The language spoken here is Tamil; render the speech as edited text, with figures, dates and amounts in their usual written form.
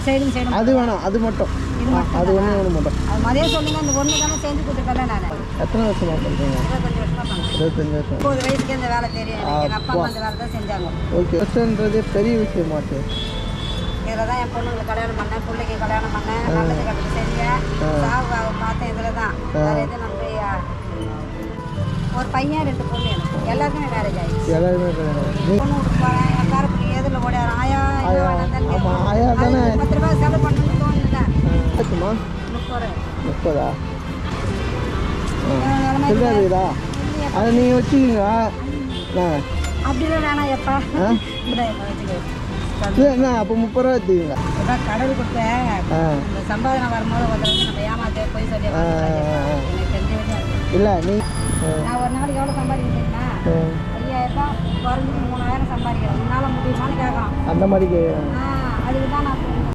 சைடும் சைடும் அது வேணாம், அது மட்டும். அது ஒன்று மட்டும். அது மாதிரியே சொல்லுங்கள். அந்த ஒன்று தானே செஞ்சு கொடுத்துருக்கேன் நான். எத்தனை வருஷமா பண்ணுறீங்க? 25 வருஷமாக பண்ணுறேன். 25 வருஷம். 30 வயசுக்கு இந்த வேலை தெரியும். எங்கள் அப்பா அம்மா அந்த வேலை தான் செஞ்சாங்க. ஓகே. வருஷன்றது பெரிய விஷயமாச்சு. இதில் தான் என் பொண்ணுங்களுக்கு கல்யாணம் பண்ணேன், பிள்ளைக்கு கல்யாணம் பண்ணேன், நல்லது கட்டது செஞ்சேன், சாவு பார்த்தேன். இதில் தான் வேறு எதுவும் நம்ம ஒரு பையன் 2 பொண்ணு எனக்கு எல்லாருக்குமே மேரேஜ் ஆகிடுச்சு. எல்லாருமே பொண்ணு விட்டு போகிறேன். என் பேர பிள்ளை எதிரில் ஓடியாரு. ஆயா ஆமாம், ஆயா தானே. 10 ரூபா செலவு பண்ணணும்னு தோணுதுல்ல. 30. தெரியாதுதா? அதை நீங்கள் வச்சுக்கிங்க. அப்படிலாம் வேணாம் எப்பா. என்ன அப்போ 30 ரூபா எடுத்துக்கிங்க. கடவுள் கொடுத்தேன். இந்த சம்பாதனை வரும்போது ஒருத்தர் நம்ம ஏமாத்த போய் சொல்லி எனக்கு தெரிஞ்ச இல்லை நீ நான் ஒரு நாளைக்கு எவ்வளோ சம்பாதிக்கிறேன்னா 5000 ரூபாய் குறைஞ்சி 3000 சம்பாதிக்கிறேன். உன்னால் முடியுமான்னு கேட்கலாம். அந்த மாதிரி கேட்குறேன். அதுக்கு தான் நான்